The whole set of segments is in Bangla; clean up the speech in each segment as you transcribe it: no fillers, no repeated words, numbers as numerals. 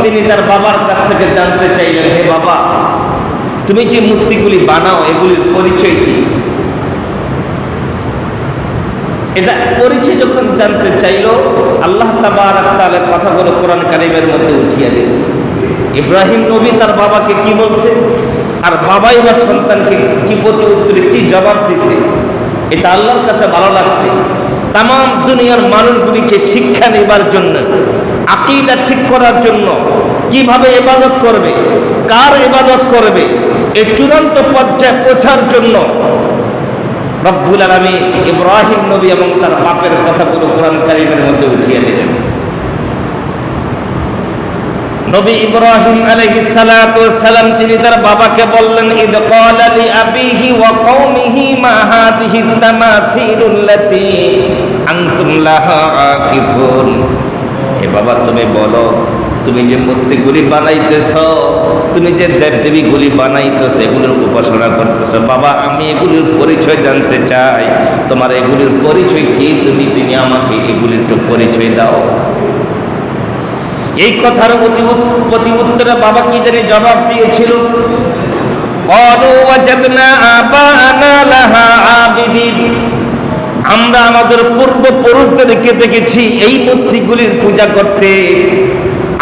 তিনি তার বাবার কাছ থেকে জানতে চাইলেন, হে বাবা, তুমি যে মূর্তিগুলি বানাও এগুলির পরিচয় কি? এটা পরিচয় যখন জানতে চাইল, আল্লাহ তাবারক তাআলার কথাগুলো কোরআন কারীমের মধ্যে উঠিয়ে দিল। ইব্রাহিম নবী তার বাবাকে কি বলছে, আর বাবাই বা সন্তানকে কি প্রতি উত্তরে কি জবাব দিছে, এটা আল্লাহর কাছে ভালো লাগছে। তাম দুনিয়ার মানুষগুলিকে শিক্ষা নেবার জন্য, আকীদা ঠিক করার জন্য, কিভাবে ইবাদত করবে, কার ইবাদত করবে, এই চূড়ান্ত পর্যায়ে পৌঁছার জন্য রব্বুল আলামিন ইব্রাহিম নবী এবং তার বাপের কথাগুলো কোরআন কারীমের মধ্যে উঠিয়ে দিলেন। নবী ইব্রাহিম আলাইহিস সালাতু ওয়াস সালাম তিনি তার বাবাকে বললেন, ইদ ক্বালা লি আবিহি ওয়া কওমিহি মা হাযিহি তামাসিলুল্লাতী আনতুম লাহা আকিফুন। হে বাবা, তুমি বলো, তুমি যে মূর্তিগুলি বানাইতেছ, তুমি যে দেবদেবীগুলি বানাইতেছ, এগুলোর উপাসনা করতেছ, বাবা আমি এগুলির পরিচয় জানতে চাই। তোমার এগুলির পরিচয় কি? তুমি আমাকে এগুলির একটু পরিচয় দাও। এই কথার প্রতি উত্তরে বাবা কি জানি জবাব দিয়েছিল, ক্বালু ওয়াজাদনা আবা'ানা লাহা আবিদিন। আমরা আমাদের পূর্বপুরুষদেরকে দেখেছি এই মূর্তিগুলির পূজা করতে,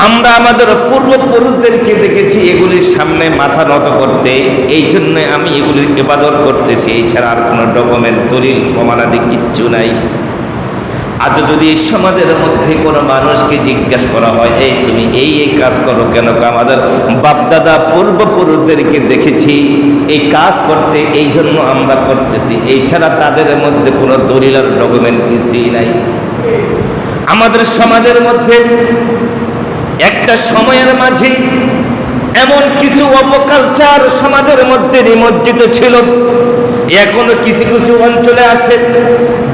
আমরা আমাদের পূর্বপুরুষদেরকে দেখেছি এগুলির সামনে মাথা নত করতে, এই জন্য আমি এগুলির ইবাদত করতেছি। এছাড়া আর কোনো ডকুমেন্ট, দলিল, প্রমাণাদি কিচ্ছু নাই। আজ যদি এই সমাজের মধ্যে কোনো মানুষকে জিজ্ঞাসা করা হয়, এই তুমি এই কাজ করো কেন, আমাদের বাপদাদা পূর্বপুরুষদেরকে দেখেছি এই কাজ করতে, এই জন্য আমরা করতেছি, এছাড়া তাদের মধ্যে কোনো দলিল আর ডকুমেন্ট কিছুই নাই। আমাদের সমাজের মধ্যে একটা সময়ের মাঝে এমন কিছু অপকালচার সমাজের মধ্যে নিমজ্জিত ছিল, এখনো কিছু কিছু অঞ্চলে আছে।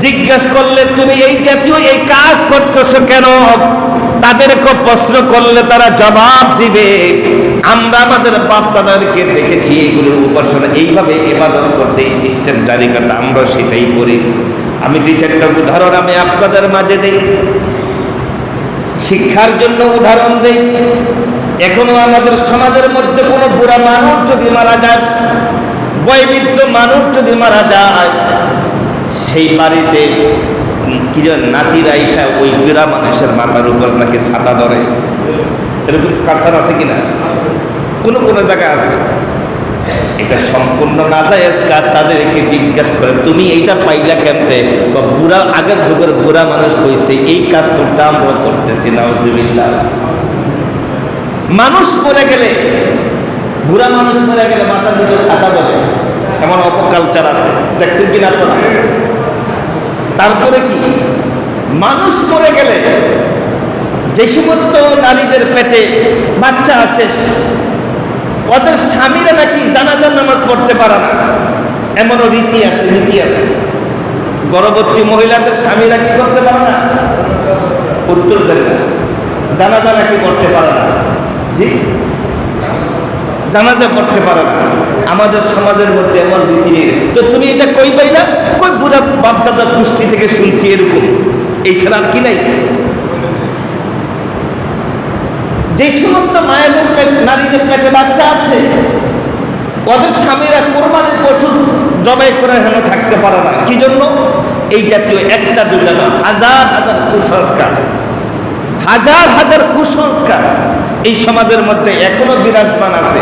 জিজ্ঞাসা করলে তুমি এই জাতীয় এই কাজ করতেছো কেন, তাদেরকে প্রশ্ন করলে তারা জবাব দিবে, আমরা আমাদের বাপ দাদাদেরকে দেখেছি এইগুলোর উপাসনা, এইভাবে ইবাদত করতে, এই সিস্টেম জারি করতে, আমরা সেটাই করি। আমি দুই চারটা উদাহরণ আমি আপনাদের মাঝে দিই, শিক্ষার জন্য উদাহরণ দেই। এখনো আমাদের সমাজের মধ্যে কোনো বুড়া মানুষ যদি মারা যায়, বয়োবৃদ্ধ মানুষ যদি মারা যায়, সেই বাড়িতে কি যেন নাতির আইসা ওই বুড়া মানুষের মাথার উপর নাকি ছাতা ধরে, এরকম কালচার আছে কিনা? কোনো কোনো জায়গায় আছে। এটা সম্পূর্ণ নাজায়েজ কাজ। তাদেরকে জিজ্ঞাসা করে তুমি এইটা পাইলা কেমতে, বা বুড়া আগের যুগের বুড়া মানুষ কইছে এই কাজ করতে, আমরা করতেছি। নাউজুবিল্লাহ। মানুষ মরে গেলে, বুড়া মানুষ মরে গেলে মাথার ভিতরে ছাতা ধরে, এমন অপকালচার আছে, দেখছেন কিনা আপনারা? তারপরে কি, মানুষ মরে গেলে যে সমস্ত নারীদের পেটে বাচ্চা আছে, ওদের স্বামীরা নাকি জানাজার নামাজ পড়তে পারে না, এমনও রীতি আছে, নীতি আছে। গর্ভবতী মহিলাদের স্বামীরা কি করতে পারে না? উত্তর দেন না, জানাজা নাকি পড়তে পারে না। জি, জানাজা পড়তে পারে না। আমাদের সমাজের মধ্যে এমন রীতি নেই। তো তুমি এটা কই পাই না? কই বুড়া বাপদাদার গোষ্ঠী থেকে শুনছি এরকম, এই ছাড়া আর কি নাই? যে সমস্ত মায়েদের নারীদের পেটে বাচ্চা আছে, ওদের স্বামীরা কোরবানির পশু জবাই করে হেন থাকতে পারে না। কি জন্য? এই জাতীয় একটা দুটা না, হাজার হাজার কুসংস্কার, হাজার হাজার কুসংস্কার এই সমাজের মধ্যে এখনো বিরাজমান আছে।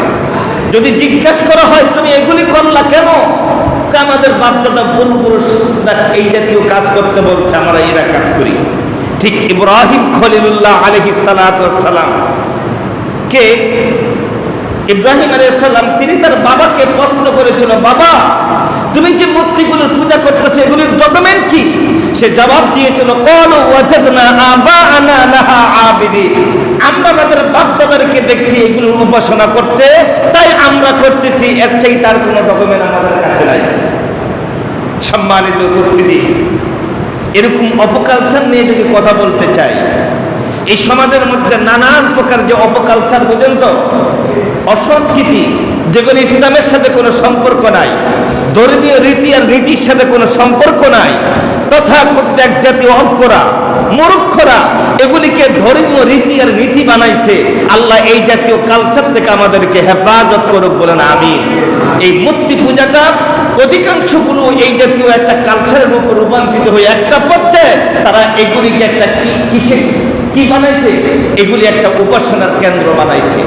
যদি জিজ্ঞাসা করা হয় তুমি এগুলি করলা কেন, আমাদের বাপদাদা পূর্বপুরুষরা এই জাতীয় কাজ করতে বলছে, আমরা এরা কাজ করি। ঠিক ইব্রাহিম খলিলুল্লাহ আলাইহিস সালাতু ওয়াস সালাম কে, ইব্রাহিম আলাইহিস সালাম তিনি তার বাবাকে প্রশ্ন করেছিল, বাবা তুমি যে মূর্তিগুলোর পূজা করতেছো এগুলির ডকুমেন্ট কি? সে জবাব দিয়েছিল, ক্বালু ওয়াজাদনা আবা'ানা লাহা আবিদিন। আমরা আমাদের বাপ-দাদাদেরকে দেখছি এগুলোর উপাসনা করতে, তাই আমরা করতেছি, এর চাই তার কোনো ডকুমেন্ট আমাদের কাছে নাই। সম্মানিত উপস্থিতি, এরকম অপকালচার নিয়ে যদি কথা বলতে চাই, এই সমাজের মধ্যে নানান প্রকার যে অপকালচার, বুঝেন তো, অসংস্কৃতি, যেগুলো ইসলামের সাথে কোনো সম্পর্ক নাই, ধর্মীয় রীতি আর রীতির সাথে কোনো সম্পর্ক নাই, তথাকথিত এক জাতীয় অজ্ঞরা, মূর্খরা এগুলিকে ধর্মীয় রীতি আর নীতি বানাইছে। আল্লাহ এই জাতীয় কালচার থেকে আমাদেরকে হেফাজত করুক, বলেন আমিন। এই মূর্তি পূজাটা অধিকাংশগুলো এই জাতীয় একটা কালচারের উপর রূপান্তরিত হয়ে একটা পর্যায়ে তারা এগুলিকে একটা কি বানাইছে, এগুলি একটা উপাসনার কেন্দ্র বানাইছে।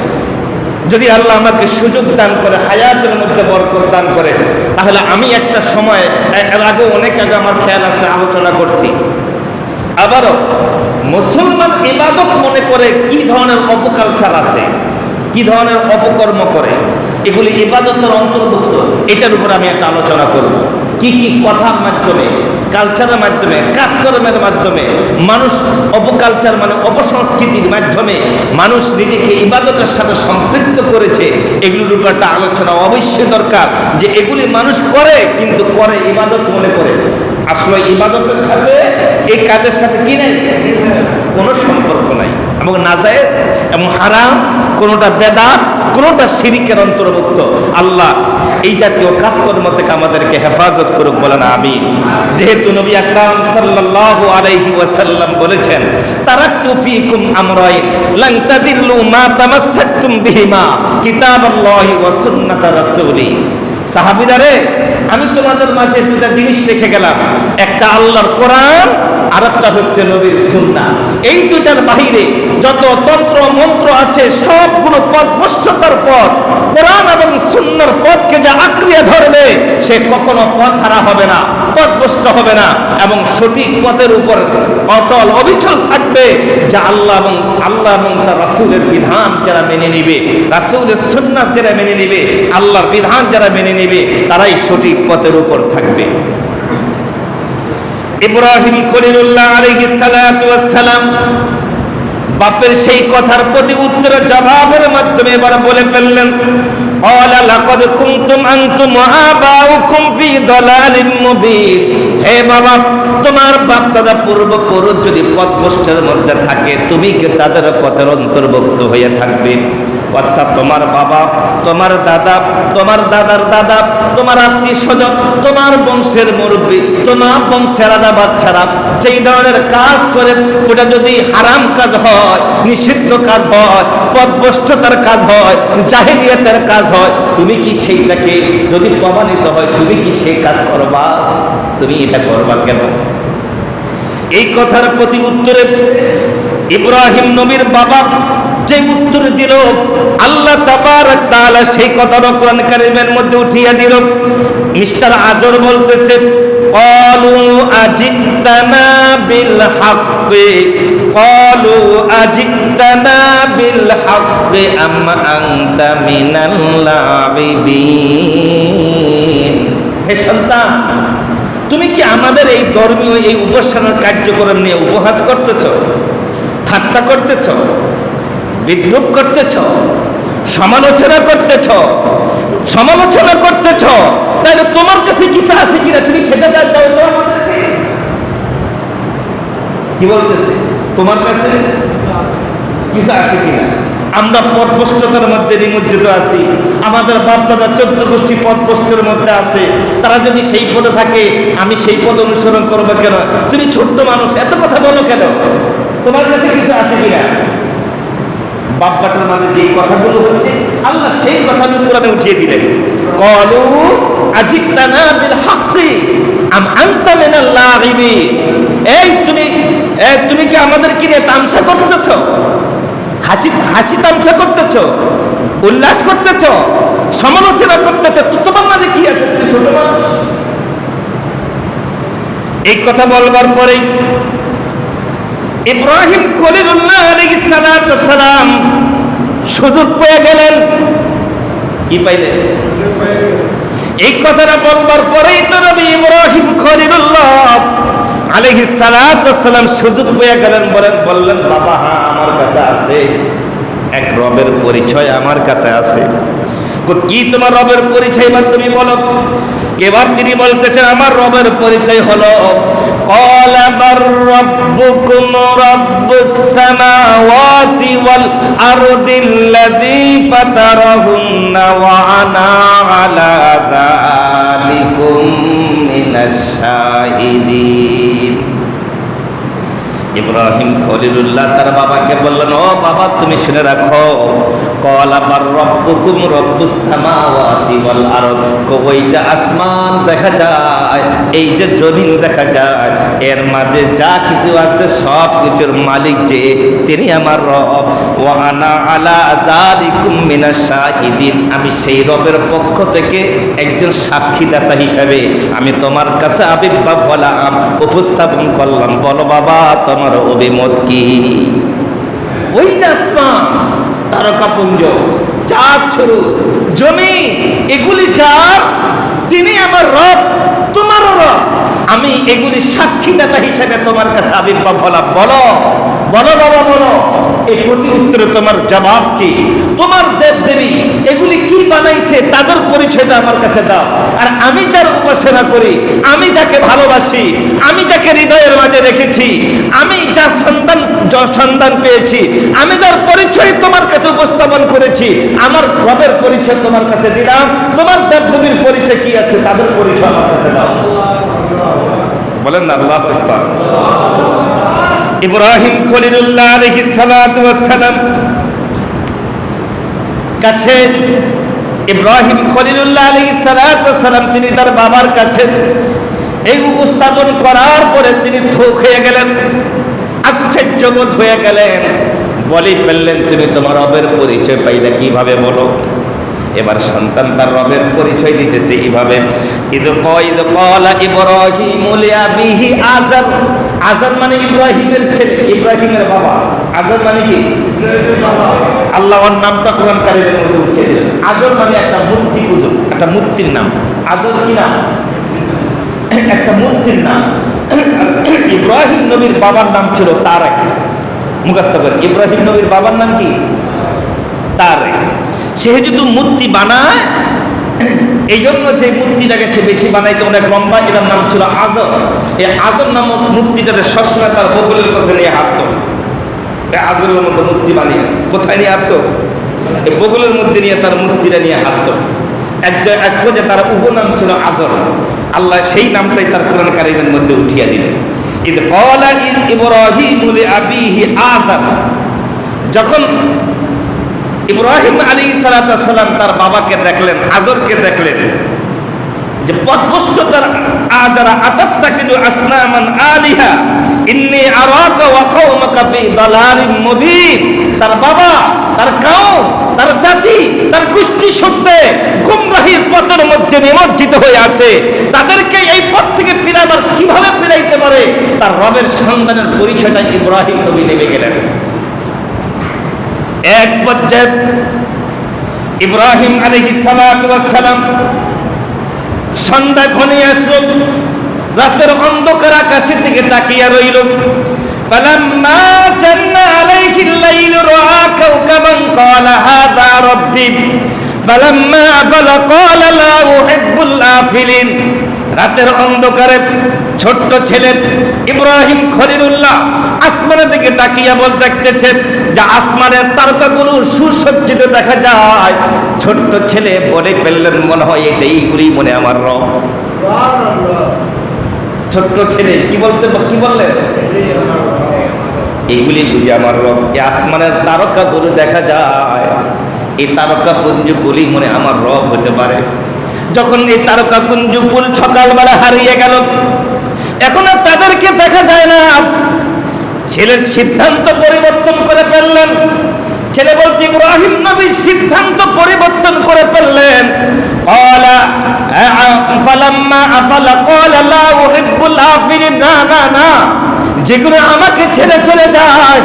যদি আল্লাহ আমাকে সুযোগ দান করে, হায়াতের মধ্যে বরকত দান করে, তাহলে আমি একটা সময়, এর আগে অনেক আগে আমার খেয়াল আছে, আলোচনা করছি। আবারও মুসলমান ইবাদত মনে করে কি ধরনের অপকালচার আছে, কি ধরনের অপকর্ম করে, এগুলি ইবাদতের অন্তর্ভুক্ত, এটার উপর আমি একটা আলোচনা করব। কি কি কথার মাধ্যমে, কালচারের মাধ্যমে, কাজকর্মের মাধ্যমে মানুষ অপকালচার মানে অপসংস্কৃতির মাধ্যমে মানুষ নিজেকে ইবাদতের সাথে সম্পৃক্ত করেছে, এগুলির উপর একটা আলোচনা অবশ্যই দরকার। যে এগুলি মানুষ করে, কিন্তু করে ইবাদত মনে করে, আসলে ইবাদতের সাথে এই কাজের সাথে কি নাই, কোনো সম্পর্ক নাই, এবং নাজায়েজ এবং হারাম, কোনোটা বেদাত, কোনোটা শিরিকের অন্তর্ভুক্ত। আল্লাহ এই জাতীয় কাজকর্ম থেকে আমাদেরকে হেফাজত করুক, বলেন আমিন। যেহেতু নবী আকরাম সাল্লাল্লাহু আলাইহি ওয়াসাল্লাম বলেছেন, তারাকতু ফীকুম আমরাইন লান তাদিল্লু মা তামাসসাকতুম বিহিমা কিতাবাল্লাহি ওয়া সুন্নাতা রাসূলি। সাহাবীরা রে, আমি তোমাদের মাঝে দুটা জিনিস রেখে গেলাম, একটা আল্লাহর কোরআন আর একটা হচ্ছে নবীর সুন্নাহ। এই দুটার বাহিরে যত তন্ত্র মন্ত্র আছে সবগুলো পথভ্রষ্টতার পথ। কোরআন এবং সুন্নাহর পথকে যা আঁকড়িয়ে ধরবে সে কখনো পথ হারা হবে না, পথভ্রষ্ট হবে না, এবং সঠিক পথের উপর অটল অবিচল থাকবে। যা আল্লাহ এবং তার রাসূলের বিধান যারা মেনে নিবে, রাসূলের সুন্নাহ যারা মেনে নিবে, আল্লাহর বিধান যারা মেনে নিবে, তারাই সঠিক পথের উপর থাকবে। ইব্রাহিম খলিলুল্লাহ আলাইহিস সালাতু ওয়াস সালাম বাপের সেই কথার প্রতি উত্তরে জবাবের মাধ্যমে এবার বলে ফেললেন, ক্বালা লাকাদ কুনতুম আনতুম ওয়া আবাউকুম ফি দালালিম মুবিন। হে বাবা, তোমার বাপ দাদা পূর্বপুরুষ যদি পথভ্রষ্টের মধ্যে থাকে, তুমি কি তাদের পথের অন্তর্ভুক্ত হয়ে থাকবে? অর্থাৎ তোমার বাবা, তোমার দাদা, তোমার দাদার দাদা, তোমার আত্মীয় স্বজন, তোমার বংশের মুরব্বী, তোমার বংশের রাজা বাচ্চারা যেই ধরনের কাজ করে, ওটা যদি হারাম কাজ হয়, নিষিদ্ধ কাজ হয়, পথভ্রষ্টতার কাজ হয়, জাহেলিয়াতের কাজ হয়, তুমি কি সেইটাকে যদি প্রমাণিত হয়, তুমি কি সেই কাজ করবা? তুমি এটা করবা কেন? এই কথার প্রতি উত্তরে ইব্রাহিম নবীর বাবা যে উত্তর দিল, আল্লাহ তাবারক তাআলা সেই কথাটা কোরআন কারীমের মধ্যে উঠিয়ে দিল। মিস্টার আজর বলতেছে, ক্বালু আজিতানা বিল হাক্কি, ক্বালু আজিতানা বিল হাক্কি আম আনতা মিনাল লাঈবিন। হে সন্তান, তুমি কি আমাদের এই ধর্মীয় এই উপাসনার কার্যক্রম নিয়ে উপহাস করতেছ, ঠাট্টা করতেছ, বিদ্রুপ করতেছ, সমালোচনা করতেছ? তাহলে তোমার কাছে কিছু আছে কিনা তুমি সেটা দাও তো আমাদেরকে। কি বলতেছে? তোমার কাছে কিছু আছে কিনা? আমরা পথভ্রষ্টতার মধ্যে নিমজ্জিত আছি, আমাদের বাপ দাদা 14 গোষ্ঠী পথভ্রষ্টের মধ্যে আছে। তারা যদি সেই পথে থাকে, আমি সেই পথ অনুসরণ করবো কেন? তুমি ছোট্ট মানুষ, এত কথা বলো কেন? তোমার কাছে কিছু আছে কিনা? বাপবাটার মাঝে যে কথাগুলো হচ্ছে, আল্লাহ সেই কথাগুলো কোরআনে উঠিয়ে দিলেন। ক্বালু আজিতানা বিল হাক্কি আম আনতা মিনাল লাঈবিন। এই তুমি কি আমাদেরকে নিয়ে তামসা করতেছো? হাসি তামসা করতেছো, উল্লাস করতেছো, সমালোচনা করতেছো? তোমার মাঝে কি আছে? তুমি ছোট মানুষ। এই কথা বলবার পরেই ইব্রাহিম খলিলুল্লাহ আলাইহিস সালাতু ওয়াস সালাম সুযোগ পেয়ে গেলেন। কি পাইলেন? এই কথাটা বলবার পরেই তো নবী ইব্রাহিম খলিলুল্লাহ আলাইহিস সালাতু ওয়াস সালাম সুযোগ পেয়ে গেলেন। বললেন, বাবা হ্যাঁ, আমার কাছে আছে এক রবের পরিচয়, আমার কাছে আছে। কি তোমার রবের পরিচয়? এবার তুমি বলো। এবার তিনি বলতেছেন, আমার রবের পরিচয় হলো, قال بل ربكم رب السماوات والأرض الذي فطرهن وأنا على ذلكم من মিনাশ শাহিদিন। ইব্রাহিম খলিলুল্লাহ তার বাবাকে বললেন, ও বাবা তুমি শুনে রাখো, ক্বালা বার রব্বুকুম রব্বুস সামাওয়াতি ওয়াল আরদ, ওই যে আসমান দেখা যায়, এই যে জমিন দেখা যায়, এর মাঝে যা কিছু আছে সব কিছুর মালিক যে, তিনি আমার রব। ওয়া আনা আলা যালিকুম মিনাশ শাহিদিন, আমি সেই রবের পক্ষ থেকে একজন সাক্ষীদাতা হিসাবে আমি তোমার কাছে আবির্ভাব হলাম, উপস্থাপন করলাম। বলো বাবা তোমার অভিমত কি? ওই যে আসমান, তারকাপুঞ্জ, চাঁদ ছুরু, জমি, এগুলি যার, তিনি আমার রব, তোমারও রব। আমি এগুলি সাক্ষীদাতা হিসেবে তোমার কাছে আবির্ভাব হলাম। বলো বলো বাবা বলো, এই প্রতি উত্তরে তোমার জবাব কি? তোমার দেব দেবী এগুলি কি বানাইছে তাদের পরিচয়টা আমার কাছে দাও। আর আমি যার উপাসনা করি, আমি যাকে ভালোবাসি, আমি যাকে হৃদয়ের মাঝে রেখেছি, আমি যার সন্তান পেয়েছি, আমি যার পরিচয় তোমার কাছে উপস্থাপন করেছি, আমার রবের পরিচয় তোমার কাছে দিলাম। তোমার দেব দেবীর পরিচয় কি আছে তাদের পরিচয় আমার কাছে দাও। বলেন না আল্লাহু আকবার। ইব্রাহিম খলিলুল্লাহ আলাইহিস সালাতু ওয়াস সালাম কাছে, ইব্রাহিম খলিলুল্লাহ আলাইহিস সালাতু ওয়াস সালাম তিনি তার বাবার কাছে এই উপস্থাপন করার পরে তিনি থোক হয়ে গেলেন, আশ্চর্যবোধ হয়ে গেলেন, বলি ফেললেন তুমি তোমার রবের পরিচয় পাইলে কিভাবে বলো? এবার সন্তান তার রবের পরিচয় দিতেছে এইভাবে, ইদ ক্বালা ইব্রাহিমু লিআবিহি আযার, আযার মানে ইব্রাহিমের ছেলে, ইব্রাহিমের বাবা। আযার মানে কি? আল্লাহ ওর নামটা কোরআন কারীমের মধ্যে উঠিয়ে দিলেন। আযার মানে একটা মূর্তি পূজক, একটা মূর্তির নাম। আযার কি নাম? একটা মূর্তির নাম। ইব্রাহিম নবীর বাবার নাম ছিল তারেক। মুখস্থ করে, ইব্রাহিম নবীর বাবার নাম কি? তারেক। সে যেহেতু মূর্তি বানায়, এই জন্য যে মূর্তিটাকে সে বেশি বানাইতে অনেক লম্বা, এটার নাম ছিল আযর। এই আযর নামক মূর্তিটাকে সবসময় তার বকুলের কাছে নিয়ে হাঁটতো। আযরের মতো মূর্তি বানিয়ে কোথায় নিয়ে হাঁটতো? এই বকুলের মধ্যে নিয়ে তার মূর্তিটা নিয়ে হাঁটতো। এক পর্যায়ে তার উপনাম ছিল আযর। আল্লাহ সেই নামটাই তার কোরআন কারীমের মধ্যে উঠিয়ে দিলেন। ইদ ক্বালা ইব্রাহিমু লিআবিহি আযর, যখন ইব্রাহিম আলাইহিস সালাতু ওয়াস সালাম তার বাবাকে দেখলেন, আযরকে দেখলেন যে পথভ্রষ্ট তার আযরা আতাত্তাকিদু আসনামান আলিহা ইন্নী আরাকা ওয়া কওমাকা ফি দালালিম মুবিন, তার বাবা, তার কওম, তার জাতি, তার গোষ্ঠী সত্যে গুমরাহির পথের মধ্যে নিমজ্জিত হয়ে আছে। তাদেরকে এই পথ থেকে ফিরাবার কিভাবে ফিরাইতে পারে তার রবের সন্তানের পরিচয়টা ইব্রাহিম নবী নেমে গেলেন। এক পর্যায়ে ইব্রাহিম আলাইহিস সালাতু ওয়াস সালাম সন্ধ্যা ঘনিয়ে আসলো, রাতের অন্ধকার আকাশের দিকে তাকিয়ে রইল। ফালাম্মা জান্না আলাইহিল লাইলু রাআ কাওকাবান ক্বালা হাযা রাব্বি ফালাম্মা আফালা ক্বালা লা উহিব্বুল আফিলিন। রাতের অন্ধকারে ছোট্ট ছেলে ইব্রাহিম খলিলুল্লাহ আসমানের দিকে তাকিয়ে দেখতেছেন যে আসমানের তারকাগুলো সুসজ্জিত দেখা যায়। ছোট্ট ছেলে বলে ফেললেন, মনে হয় এইগুলি মনে আমার রব। ছোট্ট ছেলে কি বললেন? এগুলি বুঝি আমার রব। এই আসমানের তারকাগুলো দেখা যায়, এই তারকা পুঞ্জগুলি মনে আমার রব হতে পারে। যখন এই তারকা পুঞ্জগুল সকালবেলা হারিয়ে গেল, এখন আর তাদেরকে দেখা যায় না। ছেলের সিদ্ধান্ত পরিবর্তন করে ফেললেন। ছেলে বলতে ইব্রাহিম নবীর সিদ্ধান্ত পরিবর্তন করে ফেললেন। না, যেগুলো আমাকে ছেড়ে চলে যায়,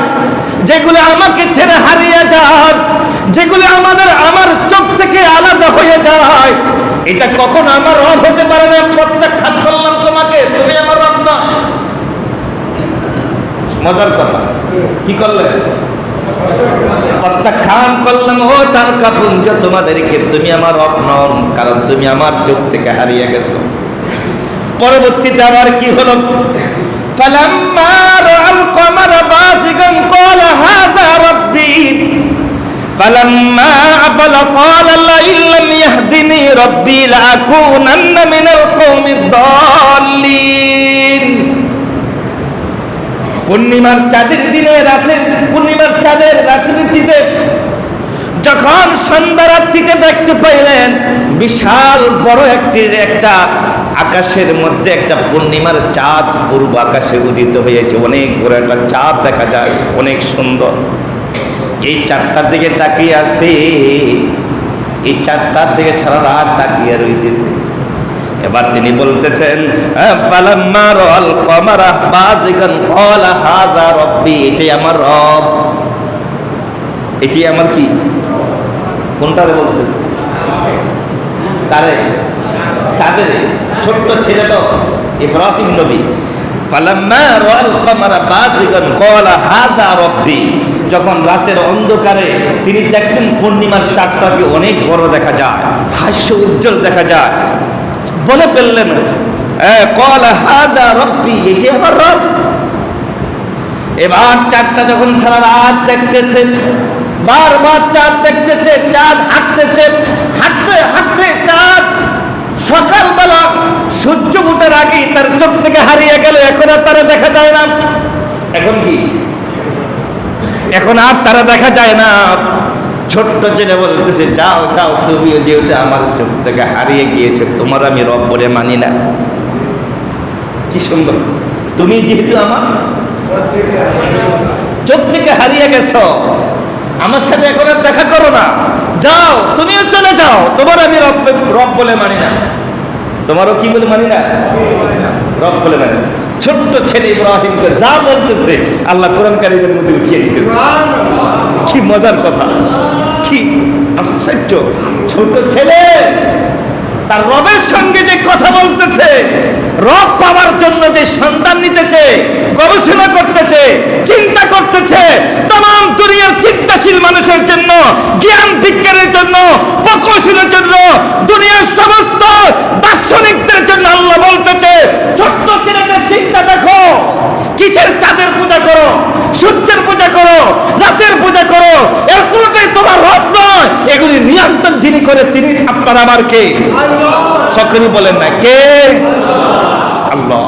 যেগুলো আমাকে ছেড়ে হারিয়ে যায়, যেগুলো আমার চোখ থেকে আলাদা হয়ে যায়, এটা কখন আমার রব হতে পারে না। প্রত্যাখ্যান করলাম তোমাকে, তুমি আমার রব না। মজার কথা, কি করলেন? প্রত্যাখ্যান করলাম। ও তারকাপুঞ্জ, তোমাদেরকে তুমি আমার রব নও, কারণ তুমি আমার চোখ থেকে হারিয়ে গেছো। পরবর্তীতে আবার কি হলো? ফালাম্মা রাআল কমারা বাযিগান ক্বালা হাযা রাব্বি ফালাম্মা আফালা ক্বালা লা ইল্লাম ইয়াহদিনি রাব্বি লাআকুনান্না মিনাল কওমিদ দাল্লিন। পূর্ণিমার চাঁদের দিনে পূর্ণিমার চাঁদের রাত্রিতে যখন সন্ধ্যা রাত্রিতে দেখতে পাইলেন বিশাল বড় একটা আকাশের মধ্যে একটা পূর্ণিমার চাঁদ পূর্ব আকাশে উদিত হয়েছে। অনেক বড় একটা চাঁদ দেখা যায়, অনেক সুন্দর। এই চাঁদটার দিকে তাকিয়ে আছে, এই চাঁদটার দিকে সারা রাত তাকিয়ে রইতেছে। এবার তিনি বলতেছেন ফালাম্মা রাআল কমারা বাযিগান ক্বালা হাযা রাব্বি, এটাই আমার রব। এটি আমার কি? কোনটারে বলতেছে? কারে? চাঁদের। ছোট্ট ছেলে তো ইব্রাহিম নবী। ফালাম্মা রাআল কমারা বাযিগান ক্বালা হাযা রাব্বি, যখন রাতের অন্ধকারে তিনি দেখছেন পূর্ণিমার চাঁদটাকে অনেক বড় দেখা যায়, হাস্য উজ্জ্বল দেখা যায়, বলে ফেললেন ক্বালা হাযা রাব্বি, এটি আমার রব। এবার চাঁদটা যখন সারা রাত দেখতেছে, বারবার চাঁদ দেখতেছে, চাঁদ হাঁটতেছে, হাঁটতে হাঁটতে চাঁদ সকালবেলা সূর্য ওঠার আগে তার চোখ থেকে হারিয়ে গেল। এখন আর তারা দেখা যায় না। এখন কি? এখন আর তারা দেখা যায় না। ছোট্ট ছেলে বলতেছে যাও যাও, তুমিও যেহেতু আমার চোখ থেকে হারিয়ে গিয়েছে, তোমার আমি রব বলে মানি না। কি সুন্দর! তুমি যেহেতু আমার চোখ থেকে হারিয়ে গেছো, আমার সাথে এখন আর দেখা করো না, যাও, তুমিও চলে যাও, তোমার আমি রব বলে মানি না। তোমারও কি বলে মানি না? রব বলে মানি না। ছোট্ট ছেলে ইব্রাহিমকে যা বলতেছে আল্লাহ কোরআন কারীমের মধ্যে উঠিয়ে দিতেছে। কি মজার কথা, কি আশ্চর্য! ছোট ছেলে তার রবের সঙ্গে যে কথা বলতেছে, রব পাওয়ার জন্য যে সন্তান নিতেছে, গবেষণা করতেছে, চিন্তা করতেছে, तमाम দুনিয়ার চিন্তাশীল মানুষের জন্য, জ্ঞান বিজ্ঞানের জন্য, প্রকৌশলের জন্য, দুনিয়ার সমস্ত দার্শনিকদের জন্য আল্লাহ বলতেছে ছোট্ট ছেলেদের চিন্তা দেখো, কিসের চাঁদের পূজা করো, সূর্যের পূজা করো, রাতের পূজা করো, এর কোনোটাই তোমার রব নয়। এগুলি নিয়ন্ত্রণ যিনি করে তিনি আপনার আমার কে? সকলেই বলেন না কে? আল্লাহ।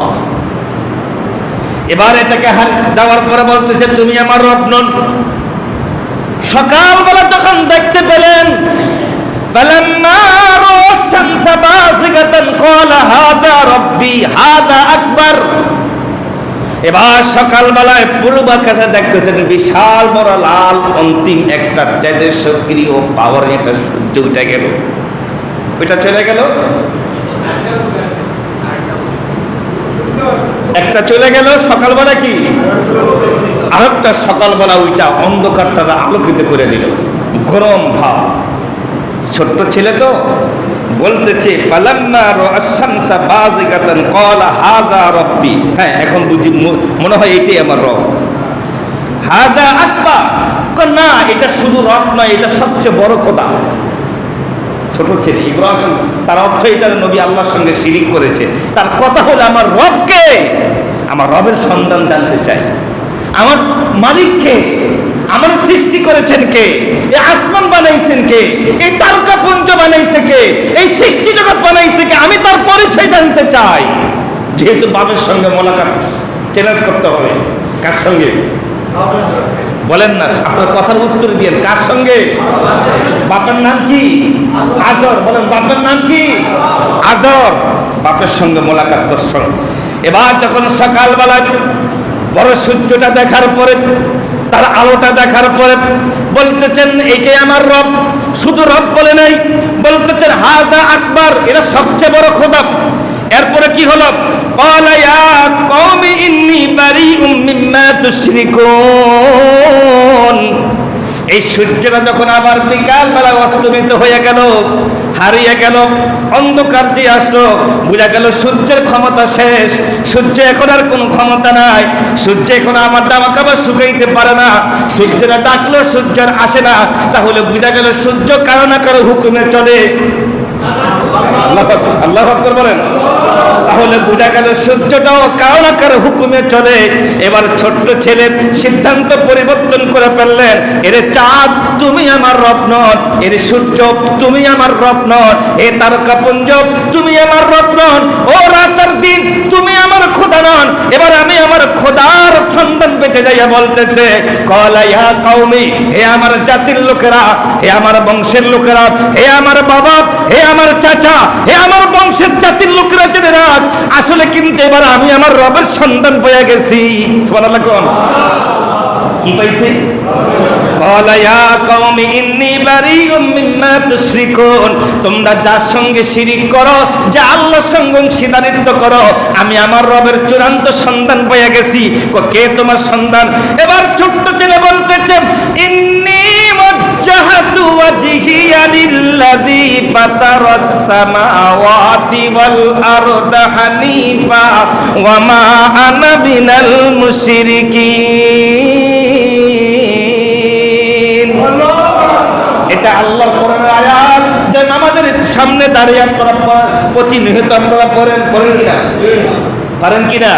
এবার এটাকে দেওয়ার পরে বলতেছে তুমি আমার রব নন। সকালবেলা যখন দেখতে পেলেন ফালাম্মা রাআ শামসা বাযিগাতান ক্বালা হাযা রাব্বি হাযা আকবার। এবার সকালবেলায় পূর্ব আকাশে দেখতেছেন বিশাল বড় লাল অন্তিম একটা তেজস্ক্রিয় ও পাওয়ার একটা সূর্য উঠে গেল। ওইটা চলে গেল, একটা চলে গেল সকালবেলা, কি আরেকটা সকালবেলা ওইটা অন্ধকারটা আলোকিত করে দিল, গরম ভাব। ছোট্ট ছেলে তো বলতেছে ফালাম্মা রাআ শামসা বাযিগাতান ক্বালা হাযা রাব্বি। হ্যাঁ, এখন বুঝি মনে হয় এটাই আমার রব। হাযা আকবার, না এটা শুধু রব নয়, এটা সবচেয়ে বড় খোদা। ছোট ছেলে ইব্রাহিম, তার অর্থ এটা নবী আল্লাহর সঙ্গে শিরিক করেছে। তার কথা হলো আমার রবকে, আমার রবের সন্ধান জানতে চাই। আমার মালিককে, আমার সৃষ্টি করেছেন কে, এই আসমান বানাইছেন কে, এই তারকাপুঞ্জ বানাইছে কে, এই সৃষ্টি জগৎ বানাইছে কে, আমি তার পরিচয় জানতে চাই। যেহেতু বাবার সঙ্গে মোলাকাত চ্যালেঞ্জ করতে হবে। কার সঙ্গে? বলেন না, আপনার কথার উত্তর দিয়ে কার সঙ্গে? বাপের নাম কি? আজর। বলেন বাপের নাম কি? আজর। বাপের সঙ্গে মোলাকাত করছেন। এবার যখন সকালবেলা বড় সূর্যটা দেখার পরে, তার আলোটা দেখার পরে বলতেছেন এইটাই আমার রব। শুধু রব বলে নাই, বলতেছেন হাযা আকবার, এটা সবচেয়ে বড় খোদা। এরপরে কি হলো? ক্বালা ইয়া কওমি ইন্নী বারিউম মিম্মা তুশরিকুন। এই সূর্যটা যখন আবার বিকাল বেলা অস্তমিত হয়ে গেল, হারিয়ে গেল, অন্ধকার দিয়ে আসলো, বুঝা গেল সূর্যের ক্ষমতা শেষ। সূর্য এখন আর কোনো ক্ষমতা নাই। সূর্য এখন আমার জামা কাপড় শুকাইতে পারে না। সূর্যরা ডাকলো সূর্যের আসে না। তাহলে বুঝা গেল সূর্য কারো না কারো হুকুমে চলে। আল্লাহু আকবার বলেন। তাহলে বোঝা গেল সূর্যটাও কারো না কারো হুকুমে চলে। এবার ছোট্ট ছেলে সিদ্ধান্ত পরিবর্তন করে ফেললেন, এরে চাঁদ তুমি আমার রব নন, এরে সূর্য তুমি আমার রব নন, এ তারকাপুঞ্জ তুমি আমার রব নন, ও রাতের দিন তুমি আমার খোদা নন। এবার আমি আমার খোদার সন্ধান পেতে যাইয়া বলতেছে, ক্বালা ইয়া কওমি, হে আমার জাতির লোকেরা, হে আমার বংশের লোকেরা, হে আমার বাবা, হে আমার চাচা, হে আমার বংশের জাতির লোকেরা, জেনে রাখ আসলে কিন্তু এবার আমি আমার রবের সন্ধান পেয়ে গেছি। সুবহানাল্লাহ কোন কি পাইছি? ক্বালা ইয়া কওমি ইন্নী বারিউম মিম্মা তুশরিকুন, তোমরা যার সঙ্গে শিরিক করো, যা আল্লাহর সঙ্গে অংশীদারিত্ব করো, আমি আমার রবের চূড়ান্ত সন্ধান পেয়ে গেছি। কে তোমার সন্ধান? এবার ছোট্ট ছেলে বলতেছে, ইন্নী ওয়াজ্জাহতু ওয়াজহিয়া লিল্লাযী ফাতারাস সামাওয়াতি ওয়াল আরদা হানিফা ওয়া মা আনা মিনাল মুশরিকিন। এটা আল্লাহর কোরআনের আয়াত, যে আমাদের সামনে দাঁড়িয়ে আপনারা প্রতিনিয়ত আপনারা পড়েন কিনা? পারেন কিনা?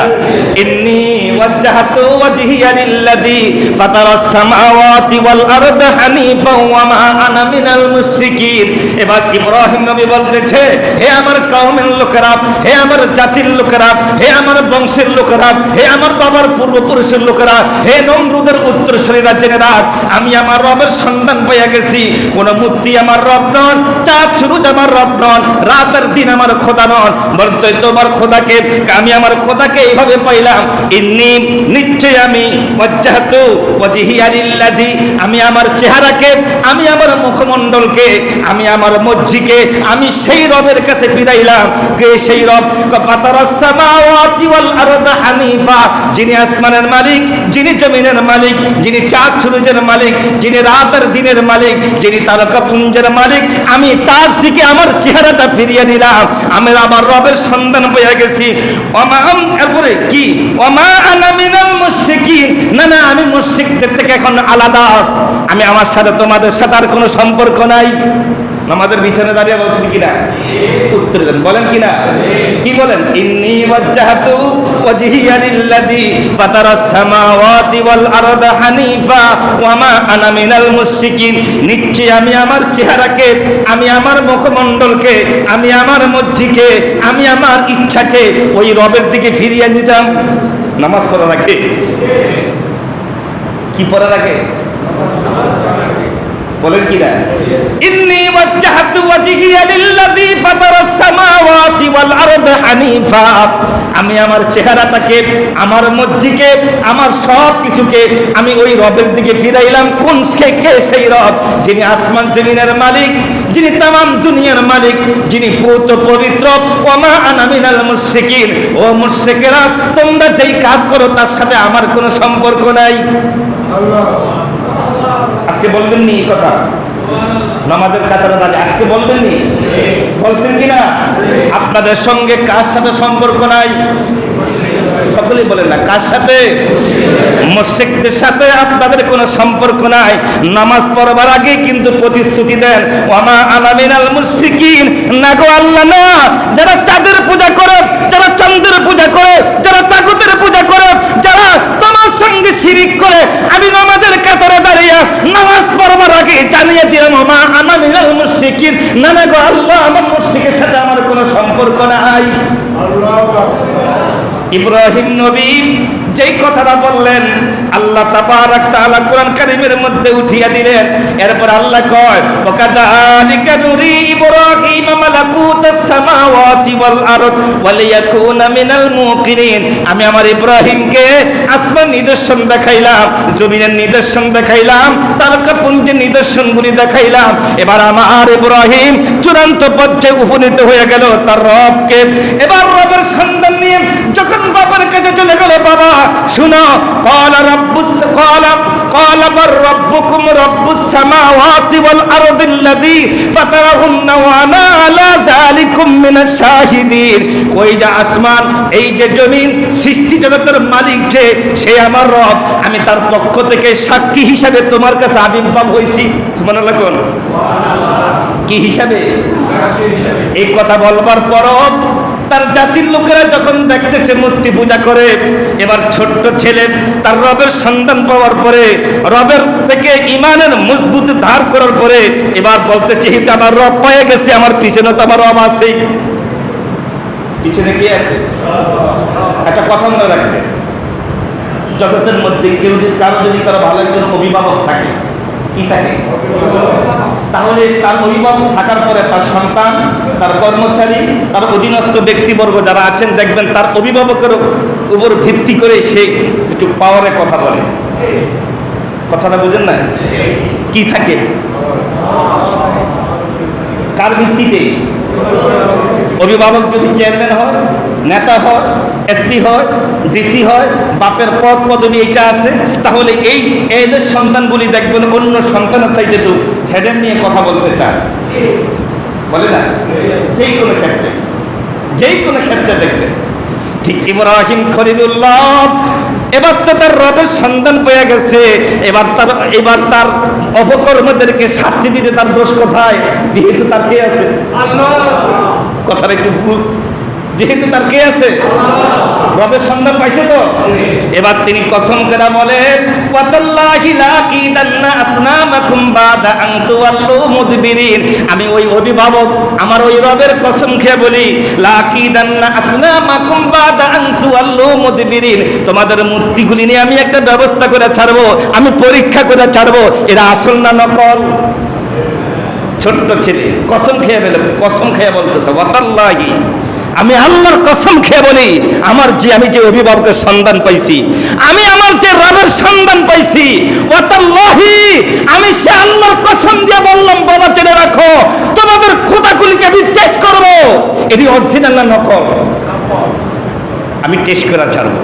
ইন্নী ওয়াজ্জাহতু ওয়াজহিয়া লিল্লাযী ফাতারাস সামাওয়াতি ওয়াল আরদা হানিফা ওয়া মা আনা মিনাল মুশরিকিন। এবার ইব্রাহিম নবী বলতেছে, হে আমার কওমের লোকেরা, হে আমার জাতির লোকেরা, হে আমার বংশের লোকেরা, হে আমার বাবার পূর্বপুরুষের লোকেরা, হে নমরুদের উত্তরসূরিরা, জেনে রাখ আমি আমার রবের সন্ধান পেয়ে গেছি। কোন মূর্তি আমার রব নন, চাঁদ সূরজ আমার রব নন, রাত আর দিন আমার খোদা নন, বরং তোমার খোদাকে আমি আমার খোদাকে এইভাবে পাইলাম। ইন্নী নিশ্চয় আমি ওয়াজ্জাহতু ওয়াজহিয়া লিল্লাযী, আমি আমার চেহারাকে, আমি আমার মুখমণ্ডলকে, আমি আমার মজ্জিকে আমি সেই রবের কাছে ফিরাইলাম। কে সেই রব? ফাতারাস সামাওয়াতি ওয়াল আরদা হানিফা, যিনি আসমানের মালিক, যিনি জমিনের মালিক, যিনি চাঁদ সূরজের মালিক, যিনি রাত আর দিনের মালিক, যিনি তারকাপুঞ্জের মালিক, আমি তার দিকে আমার চেহারাটা ফিরিয়ে নিলাম। আমি আমার রবের সন্ধান পেয়ে গেছি। এরপরে কি? ওমা আনা মিনাল মুশরিকিন, না না আমি মুশরিকদের থেকে এখন আলাদা, আমি আমার সাথে তোমাদের সাথে আর কোনো সম্পর্ক নাই। আমাদের বিছানে দাঁড়িয়ে বলছেন কিনা? উত্তর দেন, বলেন কিনা? কি বলেন? ইন্নী ওয়াজ্জাহতু ওয়াজহিয়া লিল্লাযী ফাতারাস সামাওয়াতি ওয়াল আরদা হানিফা ওয়া মা আনা মিনাল মুশরিকিন, নিশ্চয় আমি আমার চেহারাকে, আমি আমার মুখমণ্ডলকে, আমি আমার মজ্জিকে, আমি আমার ইচ্ছাকে ওই রবের দিকে ফিরিয়ে নিতাম। নামাজ পড়া রাখে কি পড়া রাখে? বলেন কিনা? ইন্নী ওয়াজ্জাহতু ওয়াজহিয়া লিল্লাযী ফাতারাস সামাওয়াতি ওয়াল আরদা হানিফা, আমি আমার চেহারাটাকে, আমার মজ্জিকে, আমার সব কিছুকে আমি ওই রবের দিকে ফিরাইলাম। কোন কে? সেই রব যিনি আসমান জমিনের মালিক, যিনি তামাম দুনিয়ার মালিক, যিনি পূত পবিত্র। ওয়া মা আনা মিনাল মুশরিকিন, ও মুশরিকেরা তোমরা যেই কাজ করো তার সাথে আমার কোনো সম্পর্ক নাই। আল্লাহ আজকে বলবেন নি এই কথা? নামাজের কাতারে দাঁড়িয়ে আজকে বলবেন নি? বলছেন কিনা? আপনাদের সঙ্গে কার সাথে সম্পর্ক নাই? সকলেই বলেন না, কার সাথে? মুশরিকদের সাথে আপনাদের কোনো সম্পর্ক নাই। নামাজ পড়বার আগে কিন্তু প্রতিশ্রুতি দেন, ওয়া মা আনা মিনাল মুশরিকিন, না গো আল্লাহ না। যারা চাঁদের পূজা করে, যারা চন্দ্রের পূজা করে, যারা তাগুতের পূজা করে, যারা তোমার সঙ্গে শিরিক করে, আমি নামাজের কাতারে দাঁড়িয়ে নামাজ পড়বার আগে জানিয়ে দিলাম, ওয়া মা আনা মিনাল মুশরিকিন, না না গো আল্লাহ আমার মুশরিকের সাথে আমার কোনো সম্পর্ক নাই। আল্লাহু আকবার। ইব্রাহিম নবী যেই কথাটা বললেন, আল্লাহ তাবারাক তাআলা কোরআন কারীমের মধ্যে উঠিয়ে দিলেন। এরপর আল্লাহ কয়, ওয়াকাযালিকা নুরি ইব্রাহিম মালাকুতাস সামাওয়াতি ওয়াল আরদ ওয়ালিয়াকুনা মিনাল মুকিনিন, আমি আমার ইব্রাহিমকে আসমান নিদর্শন দেখাইলাম, জমিনের নিদর্শন দেখাইলাম, তারকাপুঞ্জের নিদর্শনগুলি দেখাইলাম। এবার আমার ইব্রাহিম চূড়ান্ত পর্যায়ে উপনীত হয়ে গেল তার রবকে। এবার রবের সন্ধান নিয়ে যখন বাবার কাছে চলে গেল, বাবা শুনো, ক্বালা বার রাব্বুকুম রাব্বুস সামাওয়াতি ওয়াল আরদিল্লাযী ফাতারাহুন্না ওয়া আনা আলা যালিকুম মিনাশ শাহিদিন। ওই যে আসমান, এই যে জমিন, সৃষ্টি জগতের মালিক যে, সে আমার রব, আমি তার পক্ষ থেকে সাক্ষী হিসাবে তোমার কাছে আবির্ভাব হইছি। সুবহানাল্লাহ। কি হিসাবে? এই কথা বলবার পরও তার জাতির লোকেরা যখন দেখতেছে মূর্তি পূজা করে, এবার ছোট্ট ছেলে তার রবের সন্ধান পাওয়ার পরে, রবের থেকে ইমানের মজবুত ধার করার পরে এবার বলতেছে এটা আমার রব পেয়ে গেছে, আমার পিছনে তো আমার রব আছেই। পিছনে কি আছে? একটা কথা মনে রাখবে, জগতের মধ্যে কেউ যদি কারো ভালো একজন অভিভাবক থাকে, কি থাকে? তাহলে তার অভিভাবক থাকার পরে তার সন্তান, তার কর্মচারী, তার অধীনস্থ ব্যক্তিবর্গ যারা আছেন দেখবেন তার অভিভাবকের উপর ভিত্তি করে সে একটু পাওয়ারে কথা বলে। কথাটা বুঝেন না? কি থাকে? কার ভিত্তিতে? অভিভাবক যদি চেয়ারম্যান হয়, নেতা হয়, এসপি হয়, ডিসি হয়, বাপের পদ পদবি এটা আছে, তাহলে এদের সন্তানগুলি দেখবেন অন্য সন্তানের চাইতে একটু হেডেন নিয়ে কথা বলতে চায়, বলে না? যেই কোনো ক্ষেত্রে দেখবেন। ঠিক ইব্রাহিম খলিলুল্লাহ এবার তো তার রবের সন্ধান পেয়ে গেছে, এবার তার অপকর্মদেরকে শাস্তি দিতে তার দোষ কোথায়? যেহেতু তার কে আছে? আল্লাহ। কথাটা একটু ভুল, যেহেতু তার কে আছে? রবের সন্ধান পাইছে তো। এবার তিনি কসম করে বলেন ওয়াতাল্লাহি লাকিদান্না আসনামাকুম বাদা আন তুওয়াল্লু মুদবিরিন, আমি ওই অভিভাবক আমার ওই রবের কসম খেয়ে বলি লাকিদান্না আসনামাকুম বাদা আন তুওয়াল্লু মুদবিরিন, তোমাদের মূর্তিগুলি নিয়ে আমি একটা ব্যবস্থা করে ছাড়বো, আমি পরীক্ষা করে ছাড়বো এরা আসল না নকল। ছোট্ট ছেলে কসম খেয়ে বলতেছে ওয়াতাল্লাহি, আমি আল্লাহর কসম খেয়ে বলি আমি যে অভিভাবকের সন্ধান পাইছি, আমি আমার যে রবের সন্ধান পাইছি, ওয়াতাল্লাহি আমি সে আল্লাহর কসম দিয়ে বললাম বাবা জেনে রাখো তোমাদের খোদাগুলিকে আমি টেস্ট করব, এটি অরিজিনাল না নকল, আমি টেস্ট করে ছাড়বো।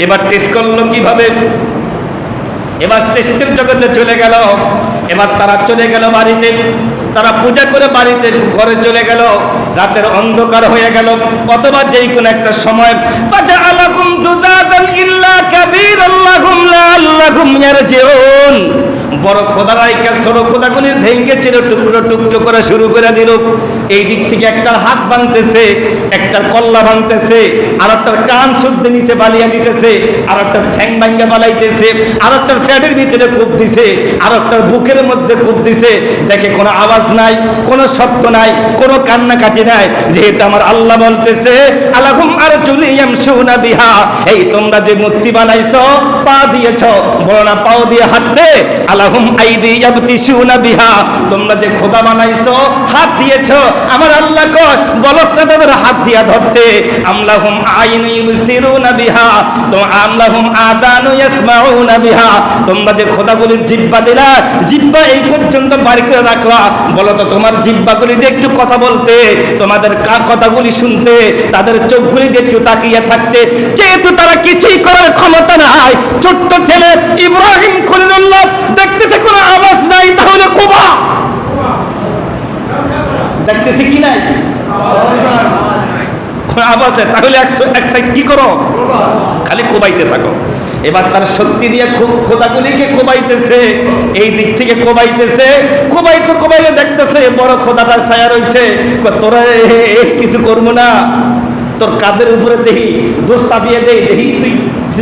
এবার টেস্ট করলো কিভাবে? এবার টেস্টের জগতে চলে গেল। এবার তারা চলে গেল বাড়িতে, তারা পূজা করে বাড়িতে ঘরে চলে গেল, রাতের অন্ধকার হয়ে গেল অথবা যেই কোন একটা সময় ফাজআলাকুম যুযাদান ইল্লা কাবীরাল্লাহুম লাআল্লাহুম ইয়ারজিউন, বড় খোদারাইকা ছোট খোদাগুলি ভেঙে টুকরো করে শুরু করে দিল। এই দিক থেকে একটার হাত ভাঙতেছে, একটার কল্লা ভাঙতেছে, আর একটার কান শুদ্ধ নিচে বালিয়া দিতেছে, আর একটার ঠ্যাং ভাঙ্গা বালাইতেছে, আর একটার ফ্যাটের ভিতরে কূপ দিছে, আর একটার বুকের মধ্যে কূপ দিছে। দেখে কোনো আওয়াজ নাই, কোনো শব্দ নাই, কোনো কান্নাকাটি নাই, যেহেতু আমার আল্লাহ বলতেছে আলাহুম আরজুলি ইয়ামশুনা বিহা, এই তোমরা যে মূর্তি বানাইছো পা দিয়েছো, বলো না পাও দিয়ে হাঁটতে, আলাহুম আইদি ইয়াবতিশুনা বিহা, তোমরা যে খোদা বানাইছো হাত দিয়েছো, আমার আল্লাহ কয় বলস না তাদের হাত দিয়া ধরতে, আমলাহুম আইনু ইবসিরুনা বিহা, তো আমলাহুম আদানু ইয়াসমাউনা বিহা, তোমরা যে খোদাগুলির জিহ্বা দিলা, জিহ্বা এই পর্যন্ত বাড়ি করে রাখলা, বলো তো তোমার জিহ্বাগুলি দিয়ে একটু কথা বলতে, তোমাদের কথাগুলি শুনতে, তাদের চোখগুলি দিয়ে একটু তাকিয়ে থাকতে, যেহেতু তারা কিছুই করার ক্ষমতা নাই। ছোট্ট ছেলে ইব্রাহিম খলিলুল্লাহ দেখতেছে কোনো আওয়াজ নাই, তাহলে কোবা দেখতেছে কি নাই আওয়াজ, তাহলে এক সাইড কি করো? খালি কোবাইতে থাকো। এবার তার শক্তি দিয়ে খুব খোদাগুলিকে কোবাইতেছে, এই দিক থেকে কোবাইতেছে, কোবাইতে দেখতেছে বড় খোদাটা ছায়া রইছে, তোরা কিছু করবো না, তোর কাদের উপরে দেহি দোষ চাপিয়ে দেহি তুই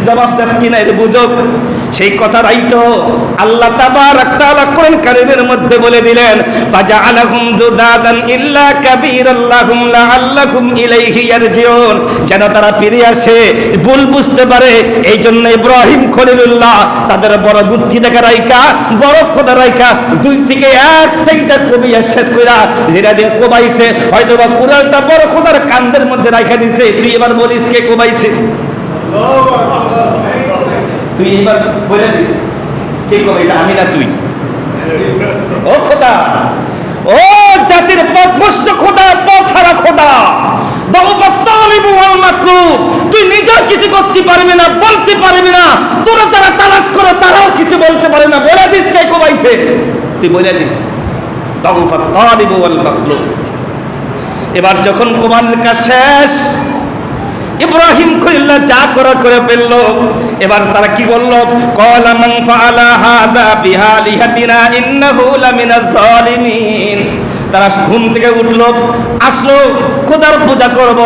জবাব দাস কিনা এটা বুঝক। সেই কথাটাই তো আল্লাহ তাবারাক তাআলা কোরআন কারীমের মধ্যে বলে দিলেন ফাজআলাহুম যুযাদান ইল্লা কাবীরাল্লাহুম লাআল্লাকুম ইলাইহি ইয়ারজিউন, যেন তারা ফিরে আসে, ভুল বুঝতে পারে। এই জন্য ইব্রাহিম খলিলুল্লাহ তাদের বড় বুদ্ধি দেখা রাইকা, বড় খোদা রাইকা, দুই থেকে এক সাইডটা কবিয়া শেষ কইরা যেটা দিয়ে কোবাইছে, হয়তো বা কুড়ালটা বড় খোদার কান্দের মধ্যে রাইখা দিছে। তুই এবার বলিস কে কোবাইছে? তুই এবার বলে দিস কে কোবাইছে, আমি না তুই। ও খোদা, ও জাতির পথভ্রষ্ট খোদা, পথহারা খোদা, তুই নিজেও কিছু করতে পারবি না, বলতে পারবি না, তোরা যারা তালাশ করে তারাও কিছু বলতে পারে না, বলে দিস কে কোবাইছে, তুই বলে দিস। এবার যখন কোরবানির কাজ শেষ, ইব্রাহিম খলিলুল্লাহ যা করার করে ফেলল। এবার তারা কি বলল? ক্বালা মান ফাআলা হাযা বিহালিহাতিনা ইন্নাহু লামিনাজ জালিমিন। তারা ঘুম থেকে উঠলো, আসলো, খোদার পূজা করব,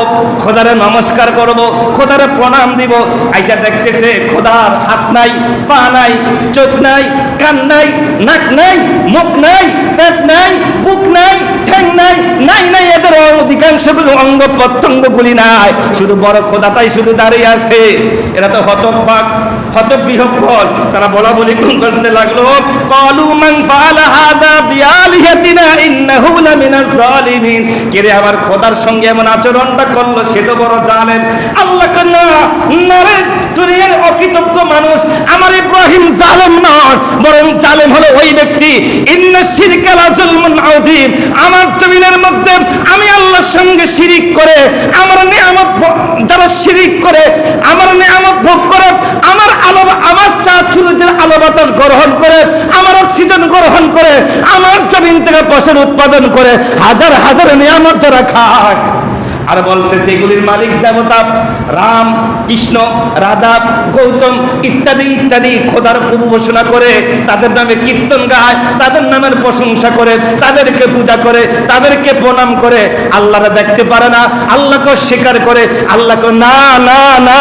খোদারে নমস্কার করব, খোদারে প্রণাম দিব। আইসা দেখতেছে খোদার হাত নাই, পা নাই, চোখ নাই, কান নাই, নাক নাই, মুখ নাই, পেট নাই, বুক নাই, ঠ্যাং নাই, নাই নাই, এদের অধিকাংশগুলো অঙ্গ প্রত্যঙ্গগুলি নাই, শুধু বড় খোদাটাই শুধু দাঁড়িয়ে আছে। এরা তো হতবাক, হতবিহ্বল। তারা বলা বলি করতে লাগলো, ক্বালু মান ফাআলা হাযা বিআলিহাতিনা ইন্নাহু লামিনাজ জালিমিন। কে রে আমার খোদার সঙ্গে এমন আচরণটা করলো, সে তো বড় জালেম। আল্লাহ কন্যা নারে দুনিয়ার অকৃতজ্ঞ মানুষ, আমার ইব্রাহিম জালেম নয়, বরং জালেম হলো ওই ব্যক্তি। ইন্না শিরকা লাযুলমুন আযীম। আমার জমিনের মধ্যে আমি আল্লাহর সঙ্গে শিরিক করে, আমার নিয়ামত যারা শিরিক করে, আমার নিয়ামত ভোগ করে, আমার আলো, আমার চাচুরুদের আলো বাতাস গ্রহণ করে, আমার অক্সিজেন গ্রহণ করে, আমার জমিন থেকে ফসল উৎপাদন করে, হাজার হাজার নিয়ামত যারা খায়, আর বলতেছে এগুলির মালিক দেবতা রাম, কৃষ্ণ, রাধা, গৌতম ইত্যাদি ইত্যাদি খোদার প্রভূষণা করে, তাদের নামে কীর্তন গায়, তাদের নামের প্রশংসা করে, তাদেরকে পূজা করে, তাদেরকে প্রণাম করে, আল্লাহরা দেখতে পারে না, আল্লাহকে স্বীকার করে। আল্লাহকে না না না,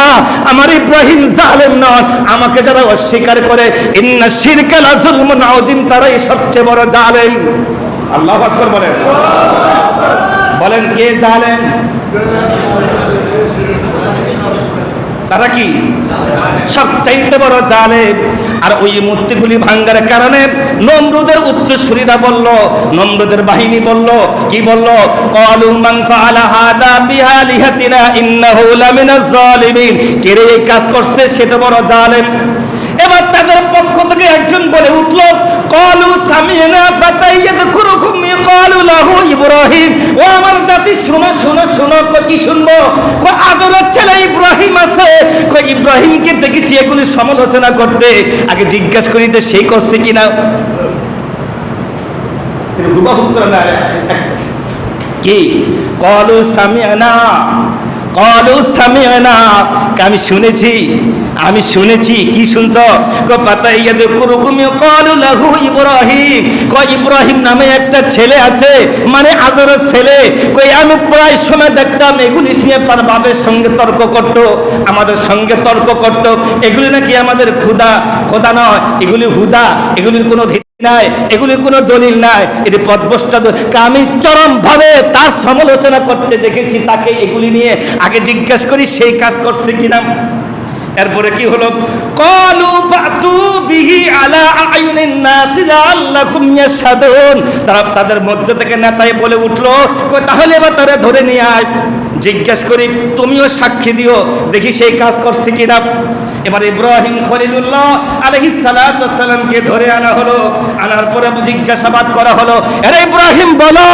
আমার ইব্রাহিম জালেম নয়, আমাকে যারা অস্বীকার করে, ইন্না শিরকা লাযুলমুন আযীম, তারাই সবচেয়ে বড় জালেম। আল্লাহু আকবার বলেন। বলেন কে জালেম? তারা কি সবচাইতে বড় জালেম। আর ওই মূর্তিগুলি ভাঙ্গার কারণে নমরুদের উত্তরসূরিরা বলল, নমরুদের বাহিনী বলল, কি বলল? ক্বালু মান ফাআলা হাযা বিআলিহাতিনা ইন্নাহু লামিনাজ জালিমিন। কে রে এই কাজ করছে, সে তো বড় জালেম। এবার তাদের পক্ষ থেকে একজন বলে উঠল, ক্বালু সামি'না ফাতা ইয়াযকুরুকুম ক্বালু লাহু ইব্রাহিম। ও আমার জাতি, শোনো শোনো শোনো। কি শুনবো? আদরের ছেলে ইব্রাহিম আছে, ইব্রাহিমকে দেখেছি এগুলি সমালোচনা করতে, আগে জিজ্ঞাসা করি যে সেই করছে কিনা। কি ক্বালু সামি'না, ক্বালু সামি'না, আমি শুনেছি, আমি শুনেছি। কি শুনছো? ক্বালু লাহু ইব্রাহিম, ইব্রাহিম নামে একটা ছেলে আছে, মানে আজরের ছেলে। আমি প্রায় সময় দেখতাম এগুলি নিয়ে তার বাবার সঙ্গে তর্ক করত, আমাদের সঙ্গে তর্ক করত। এগুলি নাকি আমাদের খোদা, খোদা নয়, এগুলি হুদা, এগুলির কোনো নাই, এগুলির কোনো দলিল নাই, এটি পথভ্রষ্ট। আমি চরম ভাবে তার সমালোচনা করতে দেখেছি, তাকে এগুলি নিয়ে আগে জিজ্ঞাসা করি সেই কাজ করছে কিনা। এরপরে কি হলো? ক্বালু ফাতু বিহি আলা আয়ুনিন নাস লাআল্লাকুম ইয়াশহাদুন। তারা তাদের মধ্য থেকে নেতাই বলে উঠলো, তাহলে এবার তারা ধরে নিয়ে আয়, জিজ্ঞাসা করি, তুমিও সাক্ষী দিও, দেখি সেই কাজ করছে কিনা। এবার ইব্রাহিম খলিলুল্লাহ আলাইহিস সালাতু ওয়াস সালামকে ধরে আনা হলো। আনার পরে জিজ্ঞাসাবাদ করা হলো, আরে ইব্রাহিম বলো,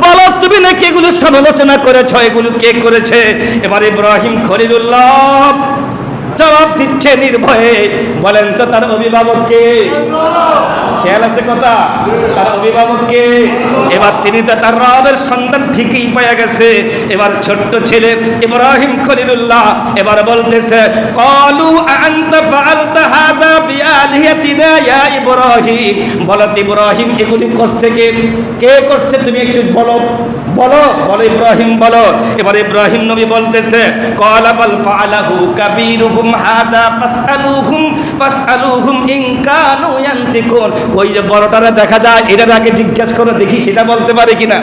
বলো তুমি নাকি এগুলো সমালোচনা করেছো, এগুলো কে করেছে? এবার ইব্রাহিম খলিলুল্লাহ জবাব দিচ্ছে নির্ভয়ে, বলেন তো তার অভিভাবক কে? খেয়াল আছে কথা? তার অভিভাবক কে? এবার তিনি তো তার রবের সন্ধান ঠিকই পেয়ে গেছে। এবার ছোট্ট ছেলে ইব্রাহিম খলিলুল্লাহ এবার বলতেছে, ক্বালু আনতা ফাআলতা হাযা বিআলিহাতিনা ইয়া ইব্রাহিম। বলো ইব্রাহিম, এগুলি করছে কে? কে করছে তুমি একটু বলো, বলো বলো ইব্রাহিম বলো। এবার ইব্রাহিম নবী বলতেছে, ক্বালা বাল ফাআলাহু কাবীরুহুম হাযা ফাসআলুহুম ইন কানু ইয়ানতিকুন। ওই যে বড়টারে দেখা যায়, এটার আগে জিজ্ঞাসা করো দেখি সেটা বলতে পারে কিনা।